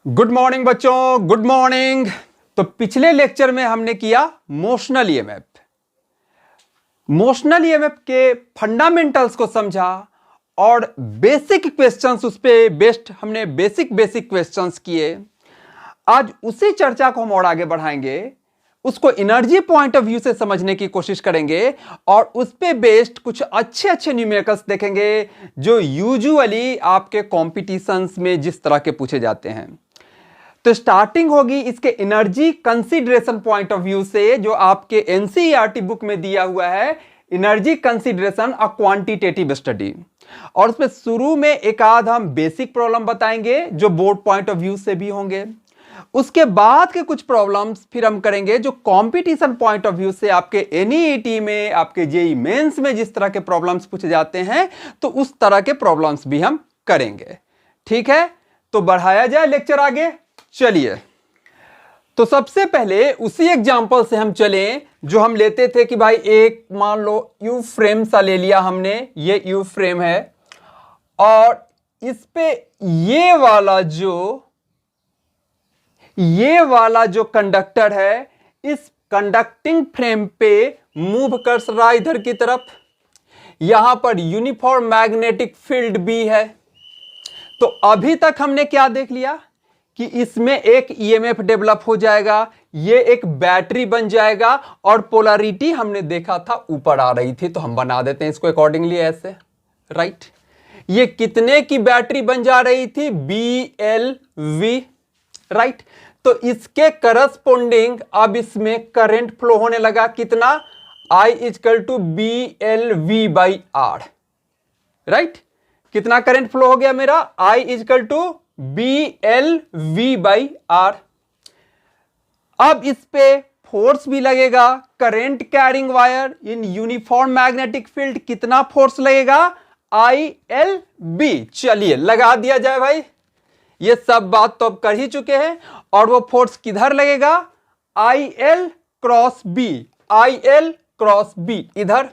Good morning बच्चों, good morning. तो पिछले लेक्चर में हमने किया मोशनल ईएमएफ। मोशनल ईएमएफ के फंडामेंटल्स को समझा और बेसिक क्वेश्चंस उस पे बेस्ड हमने बेसिक क्वेश्चंस किए। आज उसी चर्चा को हम और आगे बढ़ाएंगे, उसको एनर्जी पॉइंट ऑफ व्यू से समझने की कोशिश करेंगे और उस पे बेस्ड कुछ अच्छे न्यूमेरिकल्स देखेंगे जो यूजुअली आपके कॉम्पिटिशन्स में जिस तरह के पूछे जाते हैं। तो स्टार्टिंग होगी इसके energy consideration point of view से, जो आपके एनसीईआरटी बुक में दिया हुआ है, energy consideration a quantitative study. और उसमें शुरू में एक आध हम बेसिक प्रॉब्लम बताएंगे जो बोर्ड पॉइंट ऑफ व्यू से भी होंगे। उसके बाद के कुछ प्रॉब्लम्स फिर हम करेंगे जो कंपटीशन पॉइंट ऑफ व्यू से आपके एनईईटी में, आपके जेईई मेंस में जिस तरह के प्रॉब्लम्स पूछे जाते हैं, तो उस तरह के प्रॉब्लम्स भी हम करेंगे। ठीक है, तो बढ़ाया जाए लेक्चर आगे। चलिए, तो सबसे पहले उसी एग्जांपल से हम चलें जो हम लेते थे कि भाई एक मान लो यू फ्रेम सा ले लिया हमने, ये यू फ्रेम है और इस पे ये वाला जो कंडक्टर है, इस कंडक्टिंग फ्रेम पे मूव कर रहा है इधर की तरफ। यहां पर यूनिफॉर्म मैग्नेटिक फील्ड भी है। तो अभी तक हमने क्या देख लिया कि इसमें एक ईएमएफ डेवलप हो जाएगा, ये एक बैटरी बन जाएगा और पोलैरिटी हमने देखा था ऊपर आ रही थी, तो हम बना देते हैं इसको अकॉर्डिंगली ऐसे, राइट। ये कितने की बैटरी बन जा रही थी? BLV, right. तो इसके करस्पोंडिंग अब इसमें करंट फ्लो होने लगा, कितना? I = BLV/R, right. कितना करंट फ्लो हो गया मेरा? I = BLV/R। अब इस पे फोर्स भी लगेगा, current carrying wire in uniform magnetic field, कितना फोर्स लगेगा? ILB। चलिए लगा दिया जाए भाई, ये सब बात तो अब कर ही चुके हैं। और वो फोर्स किधर लगेगा? IL क्रॉस B इधर।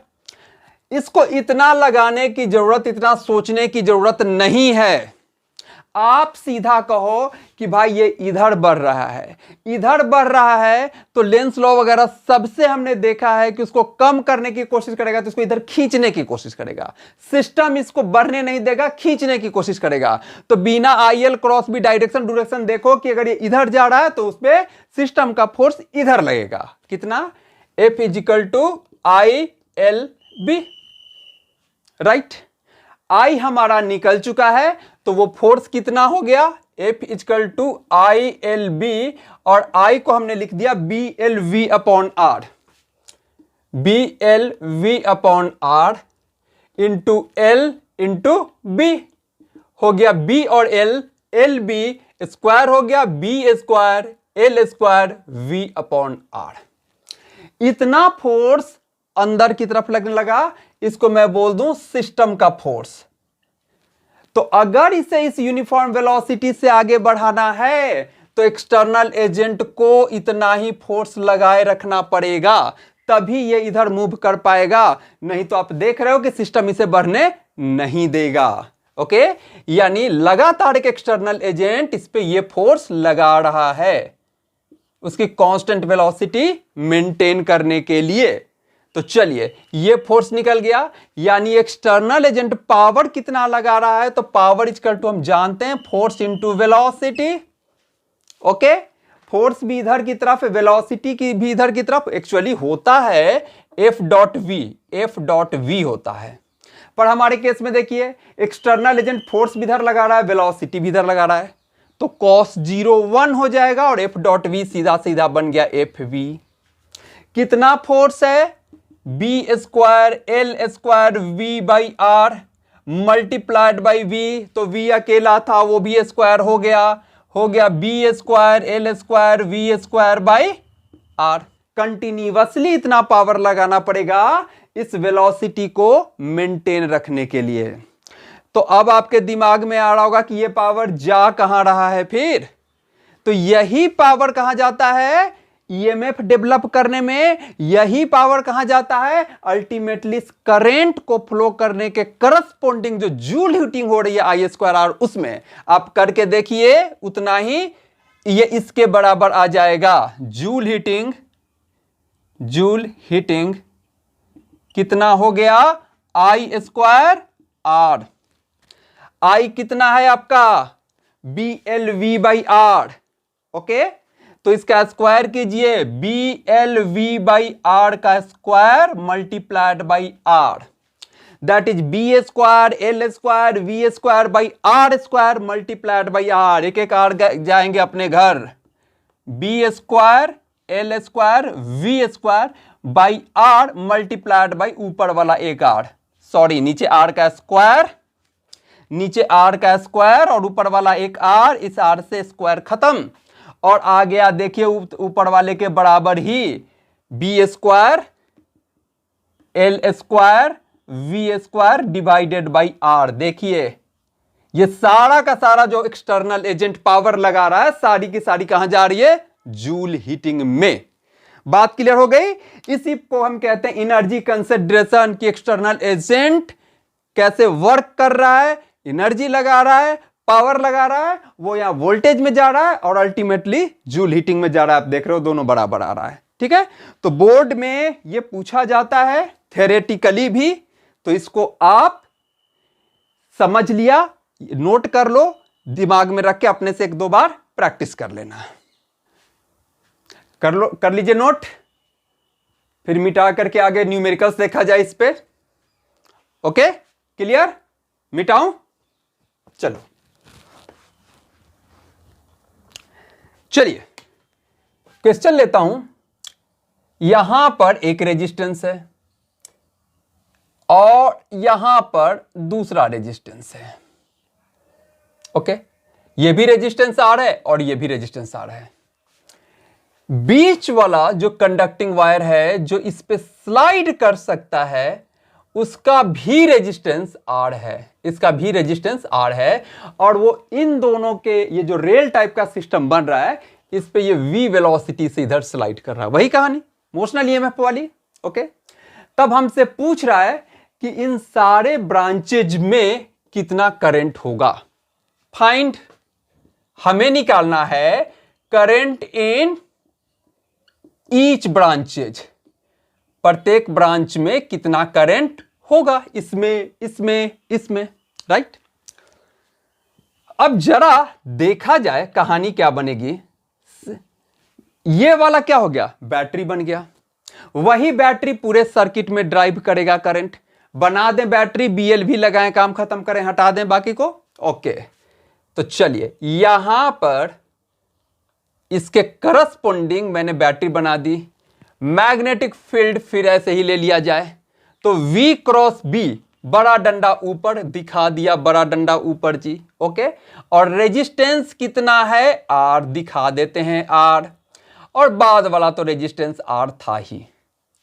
इसको इतना लगाने की जरूरत, इतना सोचने की जरूरत नहीं है। आप सीधा कहो कि भाई ये इधर बढ़ रहा है, इधर बढ़ रहा है, तो लेंस लॉ वगैरह सबसे हमने देखा है कि उसको कम करने की कोशिश करेगा तो इसको इधर खींचने की कोशिश करेगा। सिस्टम इसको बढ़ने नहीं देगा, खींचने की कोशिश करेगा। तो बिना IL क्रॉस B डायरेक्शन देखो कि अगर ये इधर जा रहा है तो उसपे सिस्टम का फोर्स इधर लगेगा, कितना? F = ILB, right. I हमारा निकल चुका है, तो वो फोर्स कितना हो गया? F = ILB और I को हमने लिख दिया BLV/R, BLV/R into L into B हो गया। B और L, LB स्क्वायर हो गया, B square L square V/R। इतना फोर्स अंदर की तरफ लगने लगा, इसको मैं बोल दूं सिस्टम का फोर्स। तो अगर इसे इस यूनिफॉर्म वेलोसिटी से आगे बढ़ाना है तो एक्सटर्नल एजेंट को इतना ही फोर्स लगाए रखना पड़ेगा, तभी ये इधर मूव कर पाएगा। नहीं तो आप देख रहे हो कि सिस्टम इसे बढ़ने नहीं देगा। ओके, यानी लगातार एक एक्सटर्नल एजेंट इस पे ये फोर्स लगा रहा है उसकी कांस्टेंट वेलोसिटी मेंटेन करने के लिए। तो चलिए, ये फोर्स निकल गया, यानी एक्सटर्नल एजेंट पावर कितना लगा रहा है? तो पावर = हम जानते हैं force into velocity. Okay, force भी इधर की तरफ, वेलोसिटी की भी इधर की तरफ। एक्चुअली होता है F.V होता है, पर हमारे केस में देखिए एक्सटर्नल एजेंट फोर्स भी इधर लगा रहा है, वेलोसिटी भी इधर लगा रहा है, तो cos 0 1 हो जाएगा और F.V सीधा बन गया FV। कितना फोर्स है? B square L square V/R multiplied by V, तो V अकेला था, वो भी स्क्वायर हो गया B square L square V स्क्वायर/R। कंटिन्यूअसली इतना पावर लगाना पड़ेगा इस वेलोसिटी को मेंटेन रखने के लिए। तो अब आपके दिमाग में आ रहा होगा कि ये पावर जा कहां रहा है फिर? तो यही पावर कहां जाता है? ईएमएफ डेवलप करने में यही पावर कहां जाता है, अल्टीमेटली करंट को फ्लो करने के करस्पॉन्डिंग जो जूल हीटिंग हो रही है आई स्क्वायर आर, उसमें आप करके देखिए उतना ही ये इसके बराबर आ जाएगा। जूल हीटिंग कितना हो गया, आई स्क्वायर आर। आई कितना है आपका, BLV/R। ओके, तो इसका स्क्वायर कीजिए, BLV/R का square multiplied by R, that is B square L square V square by R square multiplied by R। एक एक R जाएंगे अपने घर, B square L square V square by R multiplied by ऊपर वाला एक R, सॉरी नीचे R का स्क्वायर, नीचे R का स्क्वायर और ऊपर वाला एक R, इस R से स्क्वायर खत्म और आ गया देखिए ऊपर वाले के बराबर ही B square L square V square divided by R। देखिए ये सारा का सारा जो एक्सटर्नल एजेंट पावर लगा रहा है, सारी की सारी कहां जा रही है, जूल हीटिंग में। बात क्लियर हो गई। इसी को हम कहते हैं एनर्जी कंसिडरेशन की एक्सटर्नल एजेंट कैसे वर्क कर रहा है, एनर्जी लगा रहा है, पावर लगा रहा है, वो यहां वोल्टेज में जा रहा है और अल्टीमेटली जूल हीटिंग में जा रहा है। आप देख रहे हो दोनों बराबर आ रहा है। ठीक है, तो बोर्ड में ये पूछा जाता है थ्योरेटिकली भी, तो इसको आप समझ लिया, नोट कर लो, दिमाग में रख के अपने से एक दो बार प्रैक्टिस कर लेना। कर लीजिए नोट, फिर मिटा करके आगे न्यूमेरिकल्स देखा जाए इस पे। ओके क्लियर, मिटाऊं, चलो चलिए क्वेश्चन लेता हूं। यहां पर एक रेजिस्टेंस है और यहां पर दूसरा रेजिस्टेंस है। ओके, ये भी रेजिस्टेंस आर है और ये भी रेजिस्टेंस आर है। बीच वाला जो कंडक्टिंग वायर है जो इस पे स्लाइड कर सकता है, उसका भी रेजिस्टेंस आर है, इसका भी रेजिस्टेंस आर है। और वो इन दोनों के ये जो रेल टाइप का सिस्टम बन रहा है, इस पे ये v वेलोसिटी से इधर स्लाइड कर रहा है, वही कहानी मोशनल ईएमएफ वाली। ओके, तब हमसे पूछ रहा है कि इन सारे ब्रांचेज में कितना करंट होगा। फाइंड, हमें निकालना है करंट इन ईच ब्रांचेज, प्रत्येक ब्रांच में कितना करंट होगा, इसमें इसमें इसमें, राइट। अब जरा देखा जाए कहानी क्या बनेगी। ये वाला क्या हो गया, बैटरी बन गया, वही बैटरी पूरे सर्किट में ड्राइव करेगा करंट। बना दें बैटरी, BLV लगाएं, काम खत्म करें, हटा दें बाकी को। ओके, तो चलिए यहां पर इसके करस्पॉन्डिंग मैंने बैटरी बना दी। मैग्नेटिक फील्ड फिर ऐसे ही ले लिया जाए, तो V क्रॉस B, बड़ा डंडा ऊपर दिखा दिया, बड़ा डंडा ऊपर जी। ओके, और रेजिस्टेंस कितना है, R दिखा देते हैं R, और बाद वाला तो रेजिस्टेंस R था ही।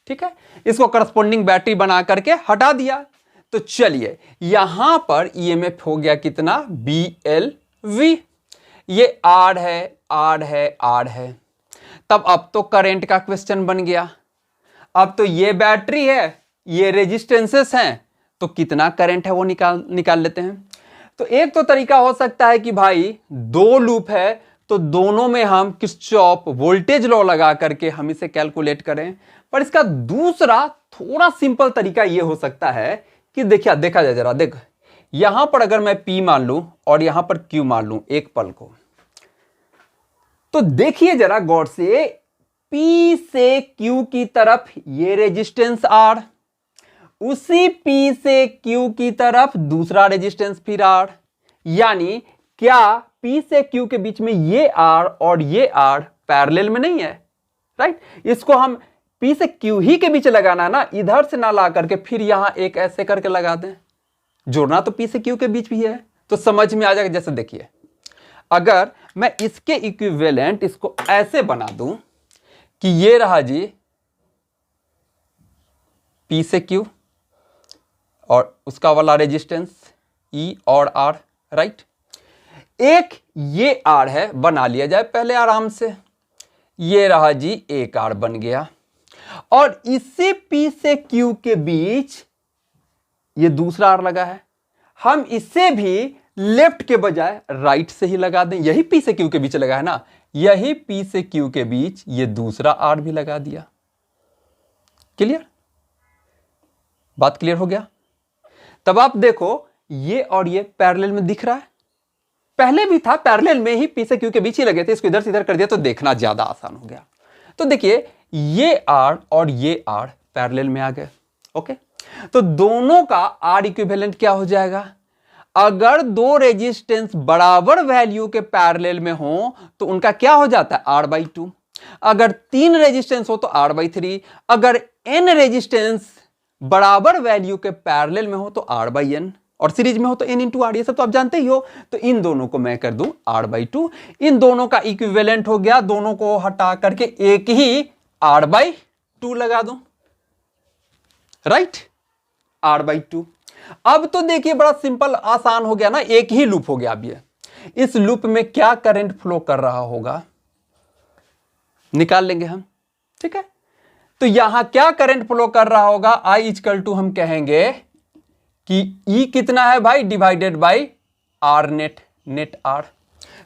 ठीक है, इसको करस्पॉन्डिंग बैटरी बना करके हटा दिया। तो चलिए यहां पर ईएमएफ हो गया कितना, BLV। ये R है, R है, R है। तब अब तो करंट का क्वेश्चन बन गया। अब तो ये बैटरी है, ये रेजिस्टेंसेस हैं, तो कितना करंट है वो निकाल लेते हैं। तो एक तो तरीका हो सकता है कि भाई दो लूप है, तो दोनों में हम किरचॉफ वोल्टेज लॉ लगा करके हम इसे कैलकुलेट करें। पर इसका दूसरा थोड़ा सिंपल तरीका ये हो सकता है कि देखिए, देखा जाए जरा, देख यहां पर अगर मैं P मान लूं और यहां पर Q मान लूं एक पल को, तो देखिए जरा गौर से, P से Q की तरफ ये रेजिस्टेंस R, उसी P से Q की तरफ दूसरा रेजिस्टेंस फिर R। यानी क्या P से Q के बीच में ये R और ये R पैरेलल में नहीं है, राइट। इसको हम P से Q ही के बीच लगाना ना, इधर से ना ला करके फिर यहां एक ऐसे करके लगा दें। जोड़ना तो P से Q के बीच भी है, तो समझ में आ जाएगा। जैसे देखिए, अगर मैं इसके इक्विवेलेंट इसको ऐसे बना दूं कि ये रहा जी P से Q और उसका वाला रेजिस्टेंस E और R, राइट। एक ये R है, बना लिया जाए पहले आराम से। ये रहा जी एक आर बन गया। और इसी P से Q के बीच ये दूसरा आर लगा है, हम इसे भी लेफ्ट के बजाय राइट से ही लगा दें। यही P से Q के बीच लगा है ना, यही P से Q के बीच ये दूसरा आर भी लगा दिया। क्लियर? बात क्लियर हो गया? तब आप देखो ये और ये पैरेलल में दिख रहा है, पहले भी था पैरेलल में ही P से Q के बीच ही लगे थे, इसको इधर से इधर कर दिया तो देखना ज्यादा आसान हो गया। तो देखिए ये आर और ये आर पैरेलल में आ गए। ओके, तो दोनों का आर इक्विवेलेंट क्या हो जाएगा? अगर दो रेजिस्टेंस बराबर वैल्यू के पैरेलल में हो तो उनका क्या हो जाता है? R/2। अगर 3 रेजिस्टेंस हो तो R/3। अगर n रेजिस्टेंस बराबर वैल्यू के पैरेलल में हो तो R/n, और सीरीज में हो तो n इंटू आर। ये सब तो आप जानते ही हो। तो इन दोनों को मैं कर दूं R/2, इन दोनों का इक्विवेलेंट हो गया, दोनों को हटा करके एक ही R/2 लगा दूं, राइट? R/2। अब तो देखिए बड़ा सिंपल आसान हो गया ना, एक ही लूप हो गया। अब ये इस लूप में क्या करंट फ्लो कर रहा होगा निकाल लेंगे हम, ठीक है? तो यहां क्या करंट फ्लो कर रहा होगा? I = हम कहेंगे कि E कितना है भाई, divided by R net, net R।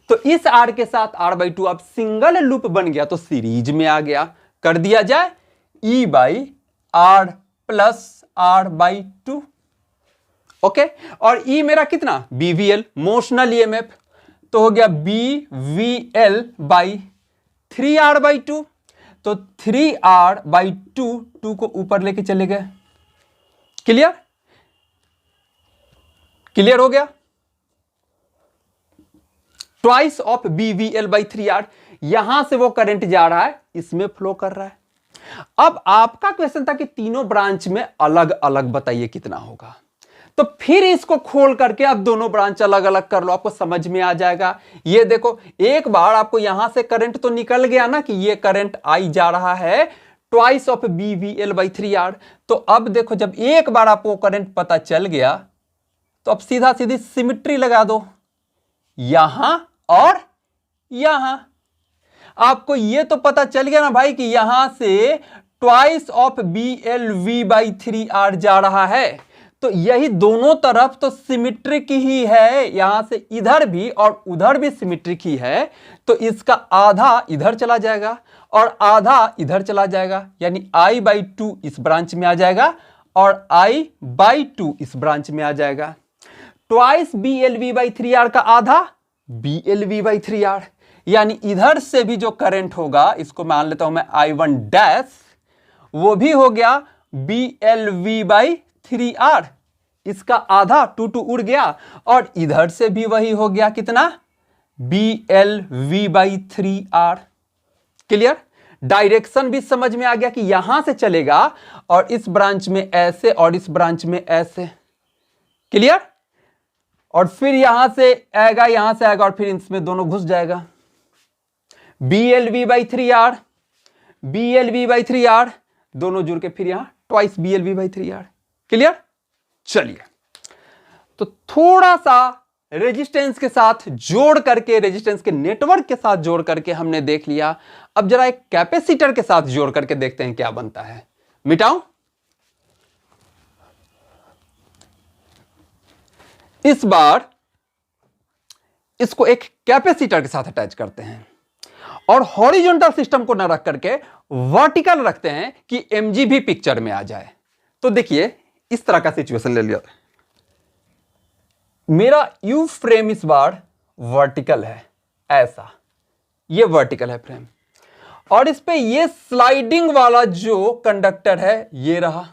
तो इस R के साथ R/2 अब सिंगल लूप बन गया तो सीरीज में आ गया, कर दिया जाए E/R प्लस R/2। ओके, और E मेरा कितना? BVL, मोशनल EMF, तो हो गया BVL बाई 3R/2। तो 3R/2, 2 को ऊपर लेके चले गए। क्लियर? क्लियर हो गया? Twice of BVL/3R। यहां से वो करंट जा रहा है, इसमें फ्लो कर रहा है। अब आपका क्वेश्चन था कि तीनों ब्रांच में अलग अलग बताइए कितना होगा, तो फिर इसको खोल करके आप दोनों ब्रांच अलग अलग कर लो, आपको समझ में आ जाएगा। ये देखो, एक बार आपको यहां से करंट तो निकल गया ना कि ये करंट आई जा रहा है ट्वाइस ऑफ BVL/3R। तो अब देखो, जब एक बार आपको करंट पता चल गया तो अब सीधा सीधी सिमिट्री लगा दो, यहां और यहां। आपको ये तो पता चल गया ना भाई कि यहां से ट्वाइस ऑफ BLV/3R जा रहा है, तो यही दोनों तरफ तो सिमिट्रिक ही है, यहां से इधर भी और उधर भी सिमिट्रिक ही है। तो इसका आधा इधर चला जाएगा और आधा इधर चला जाएगा, यानी I/2 इस ब्रांच में आ जाएगा और I/2 इस ब्रांच में आ जाएगा। ट्वाइस BLV/3R का आधा BLV/3R, यानी इधर से भी जो करंट होगा, इसको मान लेता हूं मैं I1 वो भी हो गया BLV/3R। इसका आधा 2 उड़ गया, और इधर से भी वही हो गया, कितना? BLV/3R। क्लियर? डायरेक्शन भी समझ में आ गया कि यहां से चलेगा और इस ब्रांच में ऐसे और इस ब्रांच में ऐसे। क्लियर? और फिर यहां से आएगा, यहां से आएगा और फिर इसमें दोनों घुस जाएगा। BLV/3R, BLV/3R, दोनों जुड़ के फिर यहां ट्वाइस BLV/3R। क्लियर? चलिए, तो थोड़ा सा रेजिस्टेंस के साथ जोड़ करके, रेजिस्टेंस के नेटवर्क के साथ जोड़ करके हमने देख लिया। अब जरा एक कैपेसिटर के साथ जोड़ करके देखते हैं क्या बनता है। मिटाऊं? इस बार इसको एक कैपेसिटर के साथ अटैच करते हैं और हॉरिजॉन्टल सिस्टम को ना रख करके वर्टिकल रखते हैं कि mg भी पिक्चर में आ जाए। तो देखिए, इस तरह का सिचुएशन ले लिया, मेरा यू फ्रेम इस बार वर्टिकल है, ऐसा ये वर्टिकल है फ्रेम, और इस पे ये स्लाइडिंग वाला जो कंडक्टर है ये रहा,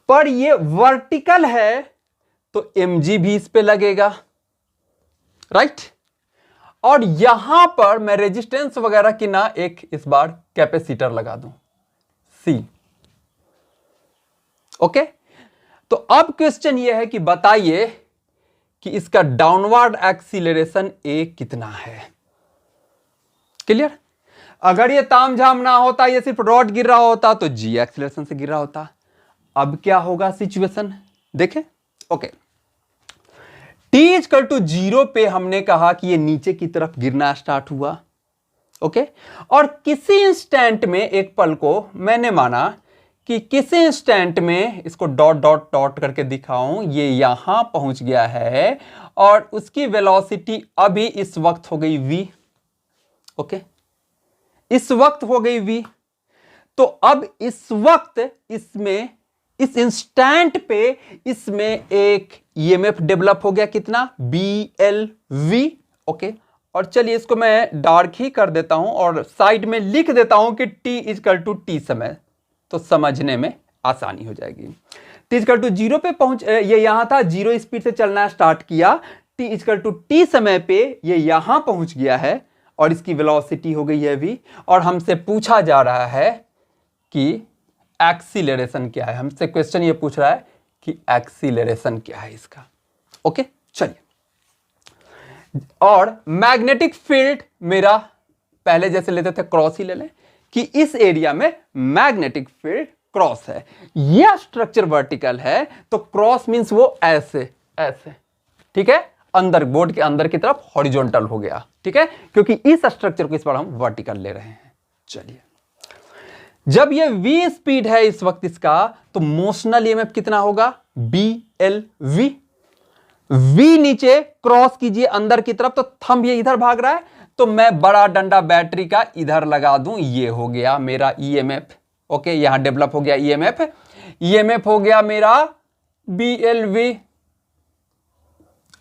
पर ये वर्टिकल है तो mg भी इस पे लगेगा, राइट? और यहां पर मैं रेजिस्टेंस वगैरह की ना एक इस बार कैपेसिटर लगा दूं C। ओके, तो अब क्वेश्चन यह है कि बताइए कि इसका डाउनवर्ड एक्सीलरेशन A कितना है। क्लियर? अगर ये तामझाम ना होता, ये सिर्फ रॉड गिर रहा होता तो G एक्सीलरेशन से गिर रहा होता। अब क्या होगा सिचुएशन देखें। ओके, T = 0 पे हमने कहा कि ये नीचे की तरफ गिरना स्टार्ट हुआ, ओके। और किसी इंस्टेंट में, एक पल को मैंने माना कि किसी इंस्टेंट में, इसको डॉट डॉट डॉट करके दिखाऊं, ये यहां पहुंच गया है और उसकी वेलोसिटी अभी इस वक्त हो गई v। ओके, इस वक्त हो गई v। तो अब इस वक्त इसमें, इस इंस्टेंट पे इसमें एक ईएमएफ डेवलप हो गया, कितना, BLV। ओके, और चलिए इसको मैं डार्क ही कर देता हूं और साइड में लिख देता हूं कि t=t समय, तो समझने में आसानी हो जाएगी। t= 0 पे पहुंच, ये यहां था, 0 स्पीड से चलना स्टार्ट किया, t= समय पे ये यहां पहुंच गया है और इसकी वेलोसिटी हो गई है v। और हमसे पूछा जा रहा है कि एक्सीलरेशन क्या है, हमसे क्वेश्चन ये पूछ रहा है कि एक्सीलरेशन क्या है इसका। ओके, चलिए। और मैग्नेटिक फील्ड मेरा पहले जैसे लेते थे क्रॉस ही ले लें, कि इस एरिया में मैग्नेटिक फील्ड क्रॉस है, यह स्ट्रक्चर वर्टिकल है, तो क्रॉस मींस वो ऐसे ऐसे, ठीक है, अंदर, बोर्ड के अंदर की तरफ हॉरिजॉन्टल हो गया, ठीक है, क्योंकि इस स्ट्रक्चर को इस बार हम वर्टिकल ले रहे हैं। चलिए, जब ये v स्पीड है इस वक्त इसका, तो मोशनल ईएमएफ कितना होगा, BLV। v नीचे क्रॉस कीजिए अंदर की तरफ, तो थंब ये इधर भाग रहा है, तो मैं बड़ा डंडा बैटरी का इधर लगा दूं, ये हो गया मेरा ईएमएफ। ओके, यहां डेवलप हो गया ईएमएफ, ईएमएफ हो गया मेरा BLV।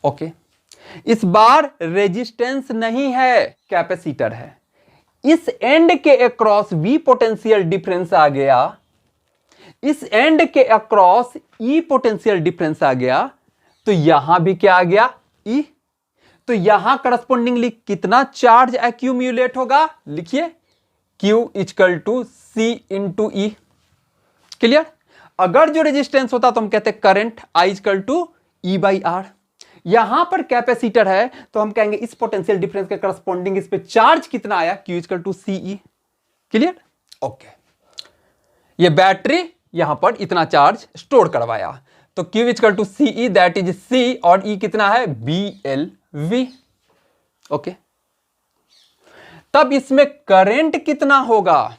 ओके, इस बार रेजिस्टेंस नहीं है, कैपेसिटर है। इस एंड के अक्रॉस V पोटेंशियल डिफरेंस आ गया, इस एंड के अक्रॉस E पोटेंशियल डिफरेंस आ गया, तो यहां भी क्या आ गया, E। तो यहां करस्पॉन्डिंगली कितना चार्ज एक्यूम्युलेट होगा, लिखिए Q=C × E। क्लियर? अगर जो रेजिस्टेंस होता तो हम कहते करंट I=E/R। यहां पर कैपेसिटर है तो हम कहेंगे इस पोटेंशियल डिफरेंस के करस्पॉन्डिंग इस पे चार्ज कितना आया, Q=CE। क्लियर? ओके, ये बैटरी यहां पर इतना चार्ज स्टोर करवाया, तो Q=CE, दैट इज C, और E कितना है, BLV। ओके, तब इसमें करंट कितना होगा,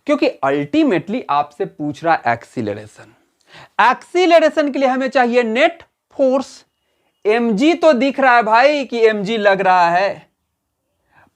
क्योंकि अल्टीमेटली आपसे पूछ रहा है एक्सीलरेशन। एक्सीलरेशन के लिए हमें चाहिए नेट फोर्स। mg तो दिख रहा है भाई कि mg लग रहा है,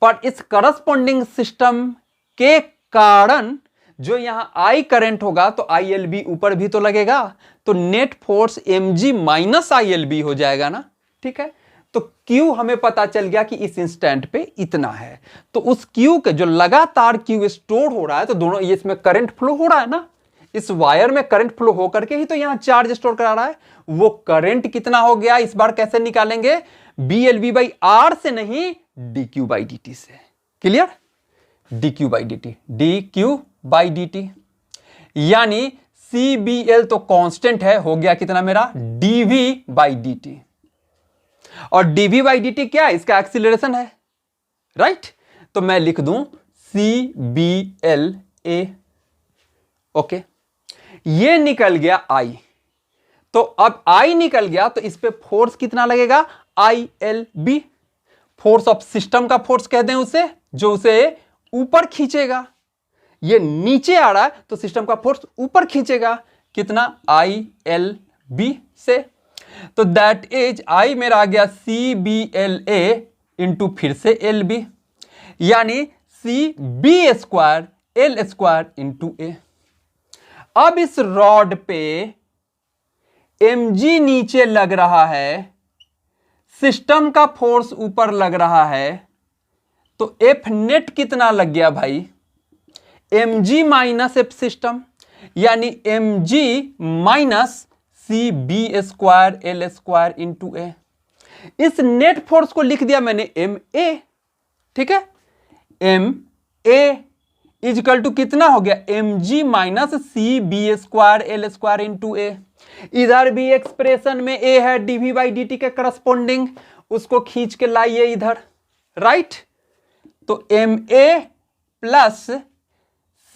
पर इस करस्पॉन्डिंग सिस्टम के कारण जो यहां I करंट होगा तो ILB ऊपर भी तो लगेगा, तो net force mg minus ILB हो जाएगा ना, ठीक है। तो Q हमें पता चल गया कि इस इंस्टेंट पे इतना है, तो उस Q के जो लगातार Q स्टोर हो रहा है, तो दोनों, ये इसमें करंट फ्लो हो रहा है ना, इस वायर में करंट फ्लो हो करके ही तो यहां चार्ज स्टोर करा रहा है, वो करंट कितना हो गया इस बार कैसे निकालेंगे, BLV/R से नहीं, dQ/dt से। क्लियर? dQ/dt, dQ/dt, यानी CBL तो कांस्टेंट है, हो गया कितना मेरा, dV/dt। और dV/dt क्या है, इसका एक्सीलरेशन है, राइट। तो मैं लिख दूं CBLA। ओके, ये निकल गया I, तो अब I निकल गया तो इस पे फोर्स कितना लगेगा, ILB। फोर्स ऑफ सिस्टम का फोर्स कहते हैं उसे, जो उसे ऊपर खींचेगा। ये नीचे आ रहा है तो सिस्टम का फोर्स ऊपर खींचेगा, कितना, ILB से। तो दैट इज I मेरा आ गया CBLA इंटू फिर से LB, यानी CB² L² इंटू A। अब इस रॉड पे mg नीचे लग रहा है, सिस्टम का फोर्स ऊपर लग रहा है, तो F नेट कितना लग गया भाई, mg माइनस F सिस्टम, यानी mg minus CB² L² into A। इस नेट फोर्स को लिख दिया मैंने MA, ठीक है। MA इजकल टू कितना हो गया, mg minus CB² L² into A। इधर भी एक्सप्रेशन में A है dV/dt के करस्पॉन्डिंग, उसको खींच के लाइए इधर, राइट। तो MA plus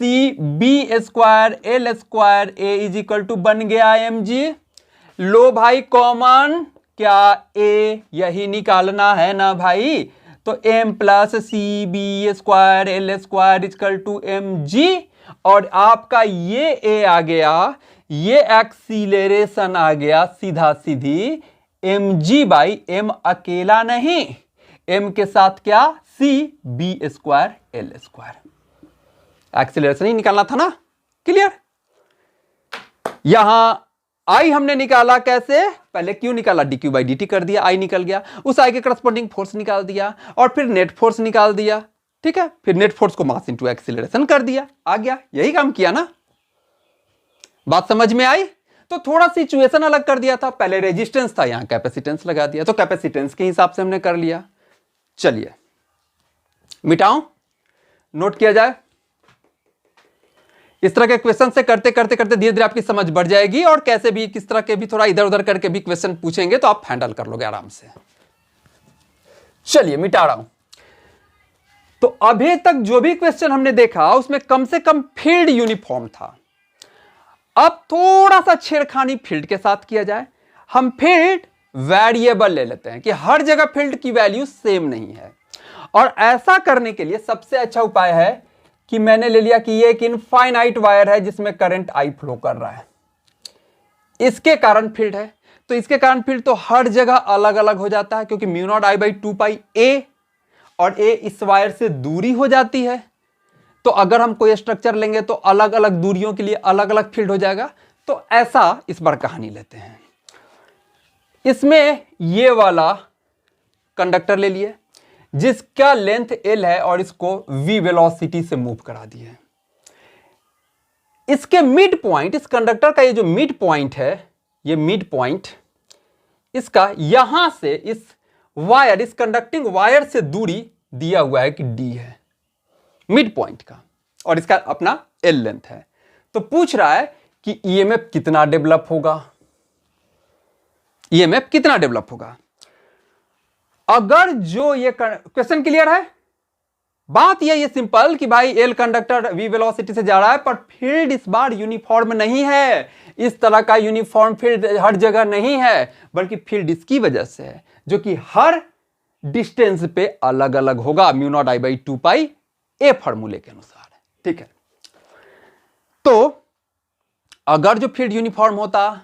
CB² L² A equal to बन गया mg। लो भाई कॉमन, क्या A यही निकालना है ना भाई, तो m plus C B square L square equal to M G, और आपका ये a आ गया, ये एक्सीलरेशन आ गया सीधा सीधी एम जी बाई एम अकेला नहीं, m के साथ क्या C B square L square. Acceleration ही निकालना था ना, क्लियर। यहां आई हमने निकाला कैसे, पहले क्यू निकाला D Q by D T कर दिया, आई निकल गया, उस आई के करस्पॉन्डिंग फोर्स निकाल दिया और फिर नेट फोर्स निकाल दिया, ठीक है। फिर नेट फोर्स को मास इंटू एक्सीलरेशन कर दिया, आ गया, यही काम किया ना। बात समझ में आई। तो थोड़ा सिचुएशन अलग कर दिया था, पहले रेजिस्टेंस था, यहां कैपेसिटेंस लगा दिया, तो कैपेसिटेंस के हिसाब से हमने कर लिया। चलिए मिटाऊं, नोट किया जाए। इस तरह के क्वेश्चन से करते करते करते धीरे धीरे आपकी समझ बढ़ जाएगी, और कैसे भी किस तरह के भी थोड़ा इधर उधर करके भी क्वेश्चन पूछेंगे तो आप हैंडल कर लोगे आराम से। चलिए मिटा रहा हूं। तो अभी तक जो भी क्वेश्चन हमने देखा उसमें कम से कम फील्ड यूनिफॉर्म था। अब थोड़ा सा छेड़खानी फील्ड के साथ किया जाए। हम फील्ड वेरिएबल ले लेते हैं कि हर जगह फील्ड की वैल्यू सेम नहीं है, और ऐसा करने के लिए सबसे अच्छा उपाय है कि मैंने ले लिया कि ये एक इनफाइनाइट वायर है जिसमें करंट आई फ्लो कर रहा है, इसके कारण फील्ड है। तो इसके कारण फील्ड तो हर जगह अलग अलग हो जाता है, क्योंकि म्यू नॉट आई बाई 2 पाई ए, और ए इस वायर से दूरी हो जाती है। तो अगर हम कोई स्ट्रक्चर लेंगे तो अलग अलग दूरियों के लिए अलग अलग फील्ड हो जाएगा। तो ऐसा इस बार कहानी लेते हैं। इसमें ये वाला कंडक्टर ले लिए जिसका लेंथ l है, और इसको v वेलोसिटी से मूव करा दिए। इसके मिड पॉइंट, इस कंडक्टर का ये जो मिड पॉइंट है, ये मिड पॉइंट इसका यहां से इस वायर, इस कंडक्टिंग वायर से दूरी दिया हुआ है कि d है मिड पॉइंट का, और इसका अपना l लेंथ है। तो पूछ रहा है कि ईएमएफ कितना डेवलप होगा, ईएमएफ कितना डेवलप होगा। अगर जो ये क्वेश्चन क्लियर है, बात ये सिंपल कि भाई एल कंडक्टर वी वेलोसिटी से जा रहा है, पर फील्ड इस बार यूनिफॉर्म नहीं है। इस तरह का यूनिफॉर्म फील्ड हर जगह नहीं है, बल्कि फील्ड इसकी वजह से है जो कि हर डिस्टेंस पे अलग अलग होगा, म्यू नॉट आई बाई 2 पाई ए फॉर्मूले के अनुसार, ठीक है। तो अगर जो फील्ड यूनिफॉर्म होता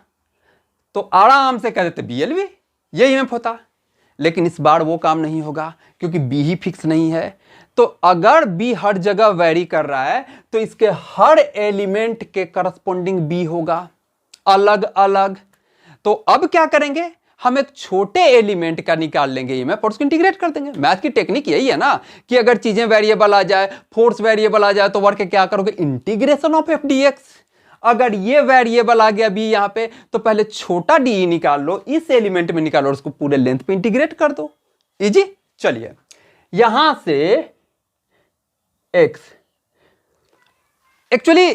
तो आराम से कह देते बीएलवी, ये ईएमएफ होता। लेकिन इस बार वो काम नहीं होगा, क्योंकि बी ही फिक्स नहीं है। तो अगर बी हर जगह वैरी कर रहा है तो इसके हर एलिमेंट के करस्पॉन्डिंग बी होगा अलग अलग। तो अब क्या करेंगे, हम एक छोटे एलिमेंट का निकाल लेंगे ईएमएफ और उसको इंटीग्रेट कर देंगे। मैथ की टेक्निक यही है ना कि अगर चीजें वेरिएबल आ जाए, फोर्स वेरिएबल आ जाए, तो वर्क क्या करोगे, integration of F D x. अगर ये वेरिएबल आ गया बी यहां पे, तो पहले छोटा डी निकाल लो, इस एलिमेंट में निकालो और उसको पूरे लेंथ पे इंटीग्रेट कर दो, इजी। चलिए यहां से एक्स, एक्चुअली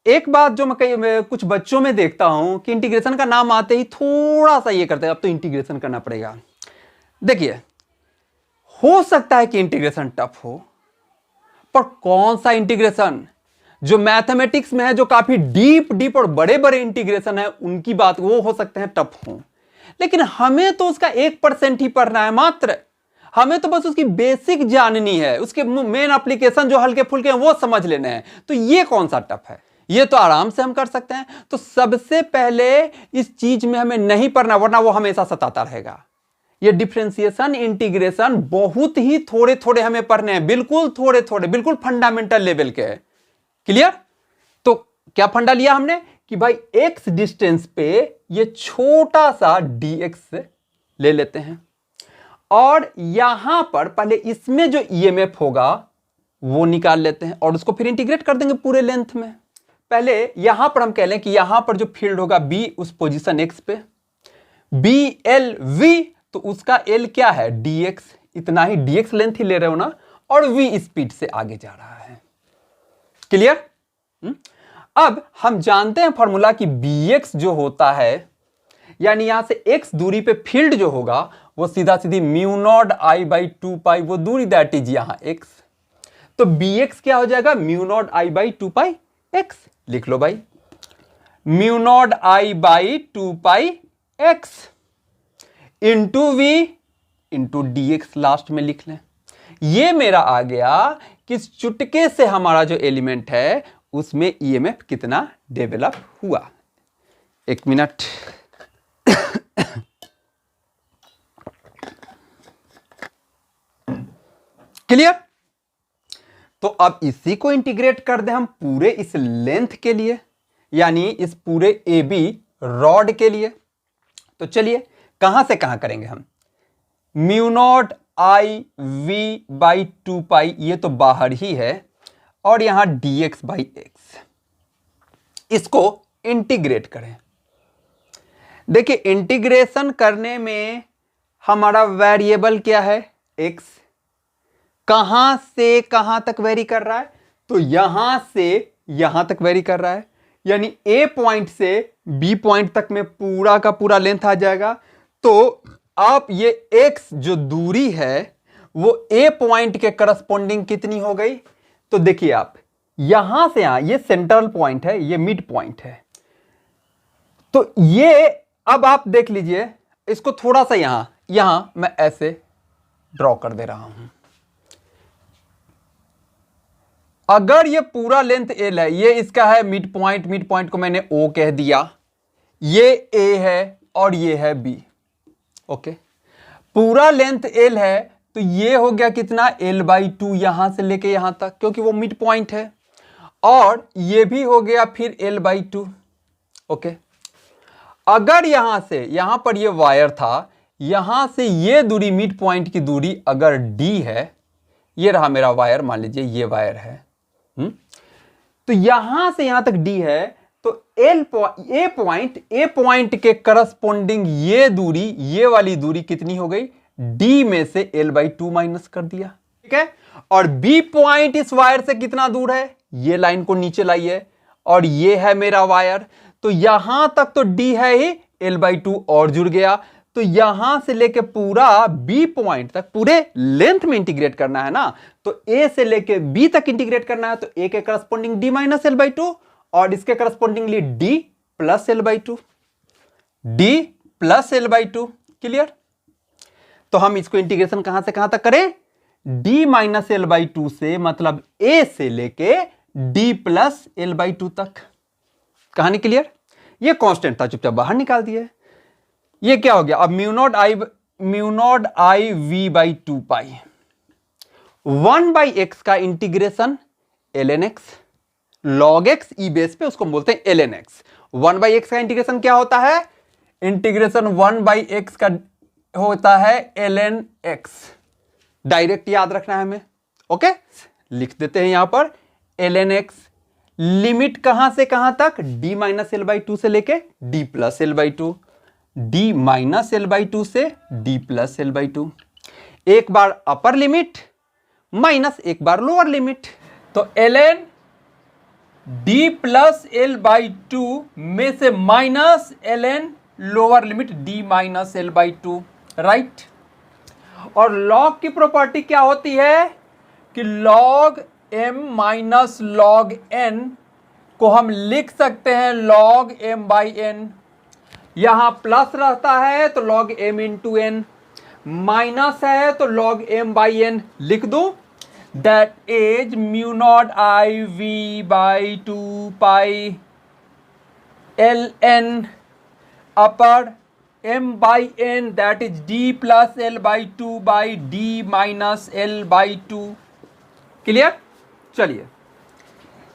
एक बात जो मैं कुछ बच्चों में देखता हूं कि इंटीग्रेशन का नाम आते ही थोड़ा सा ये करते हैं, अब तो इंटीग्रेशन करना पड़ेगा। देखिए हो सकता है कि इंटीग्रेशन टफ हो, पर कौन सा इंटीग्रेशन, जो मैथमेटिक्स में है, जो काफी डीप डीप और बड़े बड़े इंटीग्रेशन है, उनकी बात वो हो सकते हैं टफ हो, लेकिन हमें तो उसका 1% ही पढ़ना है मात्र। हमें तो बस उसकी बेसिक जाननी है, उसके मेन एप्लीकेशन जो हल्के फुल्के हैं वो समझ लेने हैं। तो ये कौन सा टफ है, ये तो आराम से हम कर सकते हैं। तो सबसे पहले इस चीज में हमें नहीं पढ़ना, वरना वो हमेशा सताता रहेगा। ये डिफरेंशिएशन इंटीग्रेशन बहुत ही थोड़े थोड़े हमें पढ़ने हैं, बिल्कुल थोड़े थोड़े, बिल्कुल फंडामेंटल लेवल के। क्लियर। तो क्या फंडा लिया हमने कि भाई x डिस्टेंस पे ये छोटा सा dx ले लेते हैं, और यहां पर पहले इसमें जो ईएमएफ होगा वो निकाल लेते हैं और उसको फिर इंटीग्रेट कर देंगे पूरे लेंथ में। पहले यहां पर हम कह लें कि यहां पर जो फील्ड होगा b उस पोजीशन x पे, BLV, तो उसका L क्या है, dx, इतना ही dx लेंथ ही ले रहे हो ना, और v स्पीड से आगे जा रहा है। क्लियर। अब हम जानते हैं फॉर्मूला कि bx जो होता है, यानी यहां से x दूरी पे फील्ड जो होगा वो सीधा सीधी म्यू नॉट आई बाई 2 पाई, वो दूरी दैट इज यहां x। तो bx क्या हो जाएगा, mu naught I by 2 pi x। लिख लो भाई, mu naught I by 2 pi x into v into D x last में लिख लें। ये मेरा आ गया कि इस चुटके से हमारा जो एलिमेंट है उसमें ईएमएफ कितना डेवलप हुआ। एक मिनट। क्लियर? तो अब इसी को इंटीग्रेट कर दें हम पूरे इस लेंथ के लिए, यानी इस पूरे ए बी रॉड के लिए। तो चलिए कहां से कहां करेंगे हम। Mu naught I V by 2 pi, ये तो बाहर ही है, और यहां डी एक्स बाई एक्स, इसको इंटीग्रेट करें। देखिए इंटीग्रेशन करने में हमारा वेरिएबल क्या है, एक्स। कहां से कहां तक वेरी कर रहा है, तो यहां से यहां तक वेरी कर रहा है, यानी ए पॉइंट से बी पॉइंट तक में पूरा का पूरा लेंथ आ जाएगा। तो आप ये एक्स जो दूरी है वो ए पॉइंट के करस्पॉन्डिंग कितनी हो गई, तो देखिए आप यहां से यहां, ये सेंट्रल पॉइंट है, ये मिड पॉइंट है। तो ये अब आप देख लीजिए इसको थोड़ा सा यहां मैं ऐसे ड्रॉ कर दे रहा हूं। अगर ये पूरा लेंथ एल है, ये इसका है मिड पॉइंट को मैंने ओ कह दिया, ये ए है और ये है बी। ओके, पूरा लेंथ एल है तो ये हो गया कितना, एल बाई 2 यहां से लेके यहां तक, क्योंकि वो मिड पॉइंट है, और ये भी हो गया फिर एल बाई 2। ओके, अगर यहां से यहां पर ये वायर था, यहां से ये दूरी मिड पॉइंट की दूरी अगर डी है, ये रहा मेरा वायर, मान लीजिए ये वायर है, तो यहां से यहां तक डी है, तो ए पॉइंट के करस्पॉन्डिंग ये दूरी, ये वाली दूरी कितनी हो गई, डी में से एल बाई 2 माइनस कर दिया। ठीक है, और बी पॉइंट इस वायर से कितना दूर है, ये लाइन को नीचे लाइए, और ये है मेरा वायर, तो यहां तक तो डी है ही, एल बाई 2 और जुड़ गया। तो यहां से लेके पूरा बी पॉइंट तक पूरे लेंथ में इंटीग्रेट करना है ना, तो ए से लेके बी तक इंटीग्रेट करना है, तो ए के corresponding D minus L by 2 और इसके correspondingly D plus L by 2, D plus L by 2। Clear? तो हम इसको इंटीग्रेशन कहां से कहां तक करें, डी माइनस एल बाई 2 से, मतलब ए से लेके डी प्लस एल बाई 2 तक। कहानी क्लियर? ये कांस्टेंट था, चुपचाप बाहर निकाल दिए। ये क्या हो गया, अब mu naught I V by 2 pi 1 by X का integration L N X, log X E base पे उसको बोलते हैं L N X. 1 by X का इंटीग्रेशन क्या होता है, इंटीग्रेशन 1 बाई एक्स का होता है एल एन एक्स। डायरेक्ट याद रखना है हमें। ओके, लिख देते हैं यहां पर एल एन एक्स। लिमिट कहां से कहां तक, डी माइनस एल बाई 2 से लेके D plus L by 2, D minus L by 2 से डी प्लस एल बाई 2। एक बार अपर लिमिट माइनस एक बार लोअर लिमिट, तो L N D plus L by 2 में से minus L N lower limit D minus L by 2, right. और log की property क्या होती है कि log m minus log n को हम लिख सकते हैं लॉग m बाई n। यहां प्लस रहता है तो log m into n, minus है तो लॉग m बाई n लिख दो। That is mu naught I V by 2 pi L N upper m by n, that is d plus l by 2 by d minus l by 2। Clear? चलिए,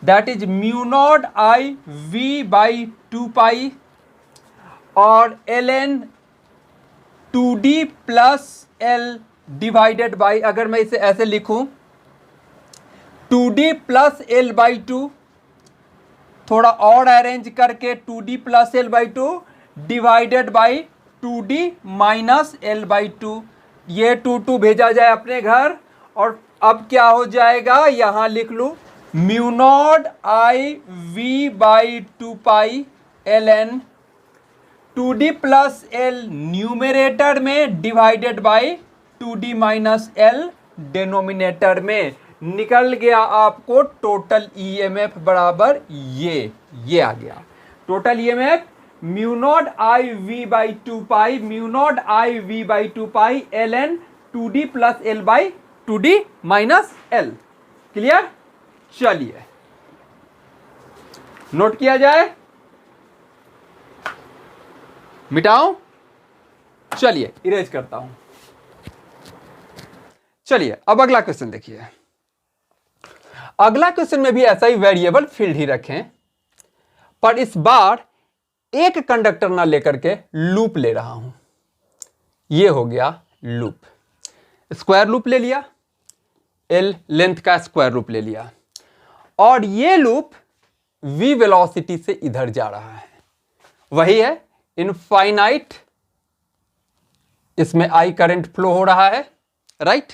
that is mu naught I V by 2 pi और L N 2d plus l divided by, अगर मैं इसे ऐसे लिखूं 2d plus l by 2, थोड़ा और arrange करके 2d plus l by 2 divided by 2d minus l by 2। ये 2 भेजा जाए अपने घर, और अब क्या हो जाएगा, यहां लिख लू mu naught I V by 2 pi L N 2d plus l numerator में divided by 2d minus l denominator में। निकल गया आपको टोटल ईएमएफ बराबर ये आ गया total EMF mu naught I V by 2 pi mu naught I V by 2 pi L N 2D plus L by 2D minus L। Clear? चलिए note किया जाए, मिटाऊं? चलिए इरेज करता हूं। चलिए अब अगला क्वेश्चन देखिए। अगला क्वेश्चन में भी ऐसा ही वेरिएबल फील्ड ही रखें, पर इस बार एक कंडक्टर ना लेकर के लूप ले रहा हूं। यह हो गया लूप, स्क्वायर लूप ले लिया, L लेंथ का स्क्वायर लूप ले लिया, और यह लूप v वेलोसिटी से इधर जा रहा है। वही है इनफाइनाइट, इसमें I करंट फ्लो हो रहा है, राइट।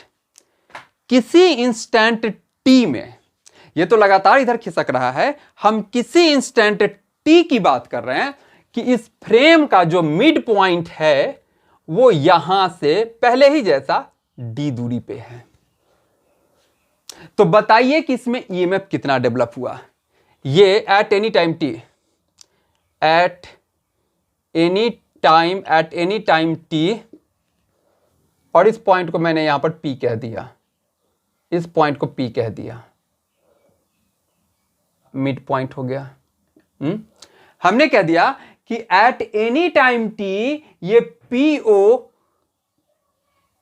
किसी इंस्टेंट t में, यह तो लगातार इधर खिसक रहा है, हम किसी इंस्टेंट t की बात कर रहे हैं कि इस फ्रेम का जो मिड पॉइंट है वो यहां से पहले ही जैसा d दूरी पे है। तो बताइए कि इसमें ईएमएफ कितना डेवलप हुआ। ये at any time t, at any time t, और इस पॉइंट को मैंने यहां पर p कह दिया, इस पॉइंट को p कह दिया, मिड पॉइंट हो गया। हमने कह दिया कि एट एनी टाइम t ये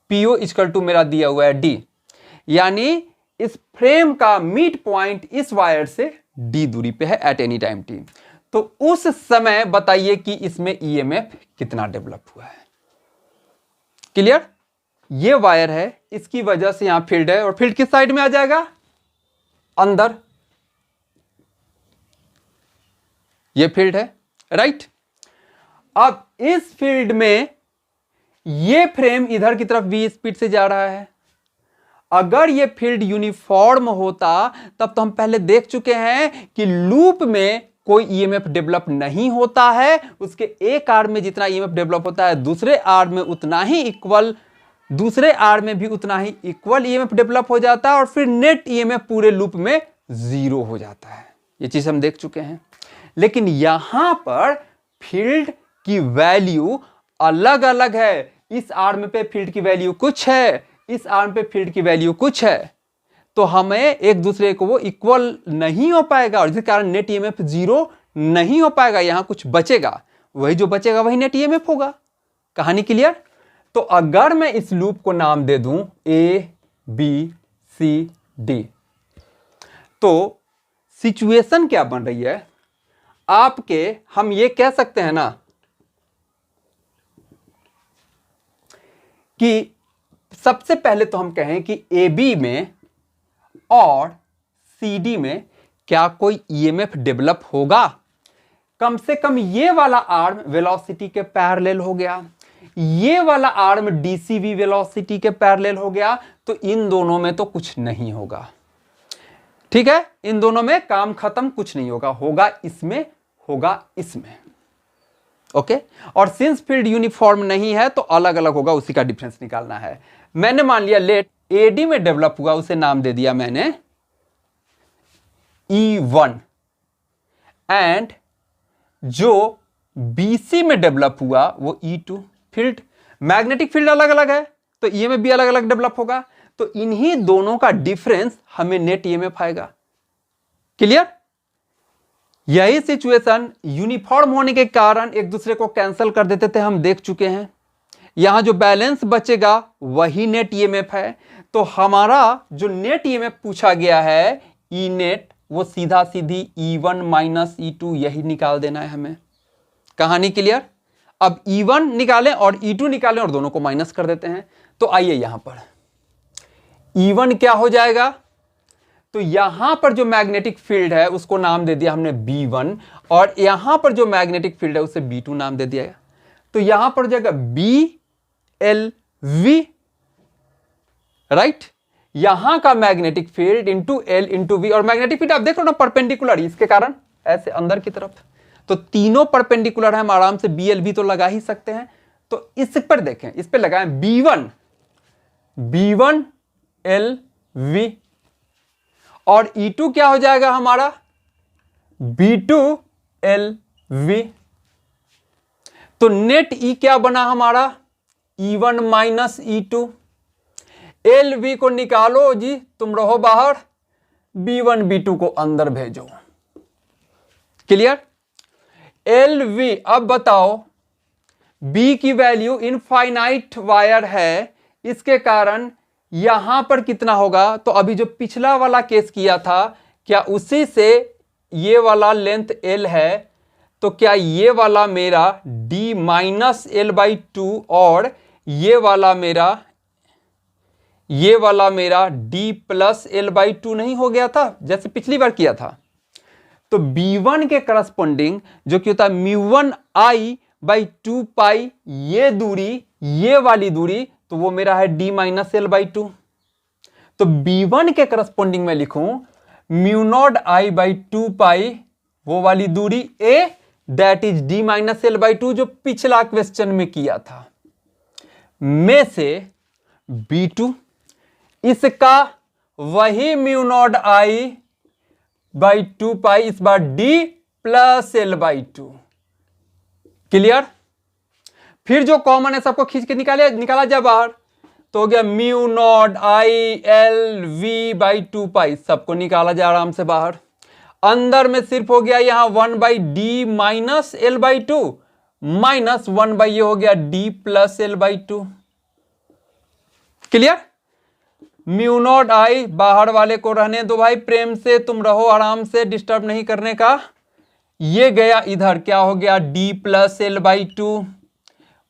PO इक्वल टू मेरा दिया हुआ है d, यानी इस फ्रेम का मिड पॉइंट इस वायर से d दूरी पे है एट एनी टाइम t। तो उस समय बताइए कि इसमें ईएमएफ कितना डेवलप हुआ है। क्लियर? ये वायर है, इसकी वजह से यहां फील्ड है, और फील्ड किस साइड में आ जाएगा? अंदर। ये फील्ड है, राइट। अब इस फील्ड में ये फ्रेम इधर की तरफ v स्पीड से जा रहा है। अगर ये फील्ड यूनिफॉर्म होता तब तो हम पहले देख चुके हैं कि लूप में कोई ईएमएफ डेवलप नहीं होता है, उसके एक आर्म में जितना ईएमएफ डेवलप होता है दूसरे आर्म में उतना ही इक्वल, दूसरे आर्म में भी उतना ही इक्वल ईएमएफ डेवलप हो जाता है, और फिर नेट ईएमएफ पूरे लूप में 0 हो जाता है। ये चीज हम देख चुके हैं। लेकिन यहां पर फील्ड की वैल्यू अलग अलग है। इस आर्म पे फील्ड की वैल्यू कुछ है, इस आर्म पे फील्ड की वैल्यू कुछ है, तो हमें एक दूसरे को वो इक्वल नहीं हो पाएगा, और जिस कारण नेट ईएमएफ 0 नहीं हो पाएगा। यहां कुछ बचेगा, वही जो बचेगा वही नेट ईएमएफ होगा। कहानी क्लियर? तो अगर मैं इस लूप को नाम दे दूं A B C D, तो सिचुएशन क्या बन रही है आपके, हम ये कह सकते हैं ना कि सबसे पहले तो हम कहें कि AB में और CD में क्या कोई ईएमएफ डेवलप होगा। कम से कम ये वाला आर्म वेलोसिटी के पैरेलल हो गया, ये वाला आर्म डीसीवी वेलोसिटी के पैरेलल हो गया, तो इन दोनों में तो कुछ नहीं होगा। ठीक है, इन दोनों में काम खत्म, कुछ नहीं होगा, होगा इसमें, होगा इसमें। ओके, और सिंस फील्ड यूनिफॉर्म नहीं है तो अलग अलग होगा, उसी का डिफरेंस निकालना है। मैंने मान लिया लेट एडी में डेवलप हुआ, उसे नाम दे दिया मैंने E1, एंड जो BC में डेवलप हुआ वो E2। फील्ड, मैग्नेटिक फील्ड अलग अलग है तो ईएमएफ भी अलग अलग डेवलप होगा, तो इन्हीं दोनों का डिफरेंस हमें नेट ईएमएफ आएगा। क्लियर? यही सिचुएशन यूनिफॉर्म होने के कारण एक दूसरे को कैंसिल कर देते थे, हम देख चुके हैं। यहां जो बैलेंस बचेगा वही नेट ईएमएफ है। तो हमारा जो नेट ईएमएफ पूछा गया है ई नेट, वो सीधा सीधी E1 माइनस E2 यही निकाल देना है हमें। कहानी क्लियर? अब E1 निकालें और E2 निकालें और दोनों को माइनस कर देते हैं। तो आइए यहां पर E1 क्या हो जाएगा, तो यहां पर जो मैग्नेटिक फील्ड है उसको नाम दे दिया हमने B1, और यहां पर जो मैग्नेटिक फील्ड है उसे B2 नाम दे दिया। तो यहां पर जाएगा BLV, राइट। यहां का magnetic field into L into V, और मैग्नेटिक फील्ड आप देख लो ना परपेंडिकुलर, इसके कारण ऐसे अंदर की तरफ, तो तीनों परपेंडिकुलर है, हम आराम से BLV तो लगा ही सकते हैं। तो इस पर देखें, इस पर लगाएं B1 LV, और E2 क्या हो जाएगा हमारा B2 LV। तो नेट E क्या बना हमारा E1 minus E2, L V को निकालो जी, तुम रहो बाहर, B1 B2 को अंदर भेजो। क्लियर? एल वी, अब बताओ B की वैल्यू इनफाइनाइट वायर है, इसके कारण यहां पर कितना होगा? तो अभी जो पिछला वाला केस किया था, क्या उसी से ये वाला लेंथ L है, तो क्या ये वाला मेरा D minus L by two और ये वाला मेरा D plus L by to नहीं हो गया था जैसे पिछली बार किया था? तो B1 के करस्पॉन्डिंग जो कि होता है म्यू1 I बाई 2 पाई, ये दूरी, ये वाली दूरी, तो वो मेरा है D minus L by to. तो B1 के करस्पॉन्डिंग में लिखूं म्यू नॉट I बाई 2 पाई, वो वाली दूरी A, that is D minus L by to, जो पिछला क्वेश्चन में किया था, में से B2 इसका वही म्यू नॉट I बाई 2 पाई, इस बार D plus L by to. Clear? फिर जो कॉमन है सबको खींच के निकाला जाए बाहर, तो हो गया mu naught I L V by 2 पाई, सबको निकाला जाए आराम से बाहर। अंदर में सिर्फ हो गया यहां 1 by D minus L by to minus 1 by ये हो गया D plus L by to. Clear? Mu naught I, बाहर वाले को रहने दो भाई, प्रेम से तुम रहो आराम से, डिस्टर्ब नहीं करने का। ये गया इधर, क्या हो गया D plus L by to,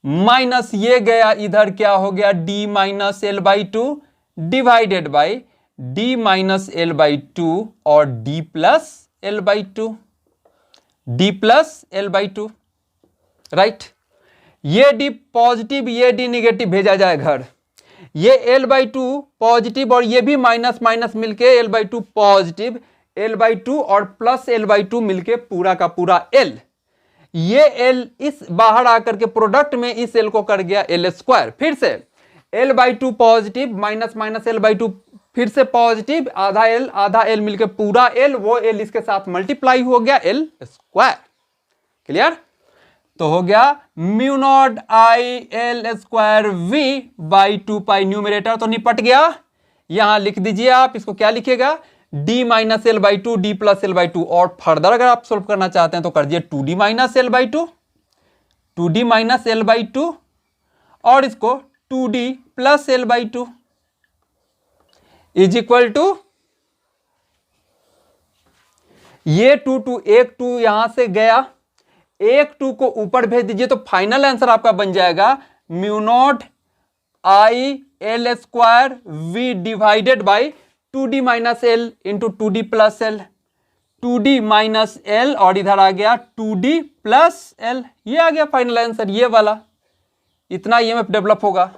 minus ये गया इधर, क्या हो गया D minus L by to, divided by D minus L by two और D plus L by to, D plus L by to, right. ये D पॉजिटिव, ये D negative भेजा जाए घर, ये L बाई टू पॉजिटिव और ये भी माइनस माइनस मिलके L by two positive, L by two और प्लस L बाई टू मिलके पूरा का पूरा L। ये L इस बाहर आकर के प्रोडक्ट में इस L को कर गया L स्क्वायर। फिर से L by two positive minus minus L by two फिर से पॉजिटिव, आधा L मिलके पूरा L, वो L इसके साथ मल्टीप्लाई हो गया L स्क्वायर। क्लियर? तो हो गया mu naught I L square V by 2 pi, numerator तो निपट गया। यहां लिख दीजिए आप, इसको क्या लिखेगा? D minus L by to, D plus L by two, और फर्दर अगर आप सोल्व करना चाहते हैं तो कर दिए 2D minus L by two, 2D minus L by two और इसको 2D plus L by two is equal to, ये 2 एक 2 यहां से गया, एक 2 को ऊपर भेज दीजिए तो फाइनल आंसर आपका बन जाएगा mu naught I L square V divided by 2D minus L into 2D plus L, 2D minus L और इधर आ गया 2D प्लस एल, ये आ गया फाइनल आंसर, ये वाला। इतना EMF डेवलप होगा।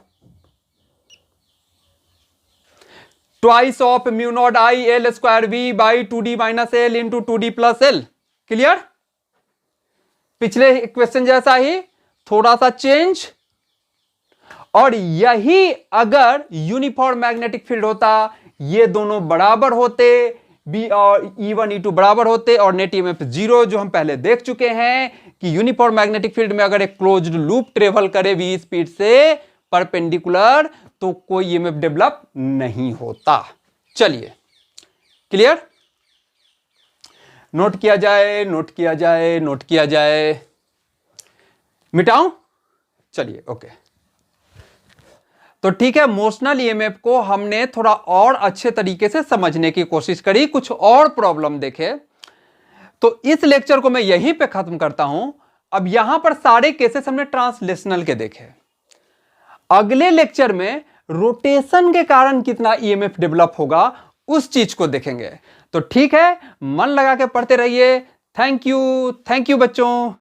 Twice of mu naught I L square V by 2D minus L into 2D plus L. Clear? पिछले क्वेश्चन जैसा ही, थोड़ा सा चेंज। और यही अगर यूनिफॉर्म मैग्नेटिक फील्ड होता, ये दोनों बराबर होते, बी और E1 E2 बराबर होते और नेट EMF 0, जो हम पहले देख चुके हैं कि यूनिफॉर्म मैग्नेटिक फील्ड में अगर एक क्लोज्ड लूप ट्रेवल करे v स्पीड से परपेंडिकुलर, तो कोई EMF डेवलप नहीं होता। चलिए, क्लियर? नोट किया जाए, नोट किया जाए, नोट किया जाए। मिटाऊं? चलिए, ओके। तो ठीक है, मोशनल EMF को हमने थोड़ा और अच्छे तरीके से समझने की कोशिश करी, कुछ और प्रॉब्लम देखे। तो इस लेक्चर को मैं यहीं पे खत्म करता हूं। अब यहां पर सारे केसेस हमने ट्रांसलेशनल के देखे। अगले लेक्चर में रोटेशन के कारण कितना EMF डेवलप होगा, उस चीज को देखेंगे। तो ठीक है, मन लगा के पढ़ते रहिए। थैंक यू बच्चों।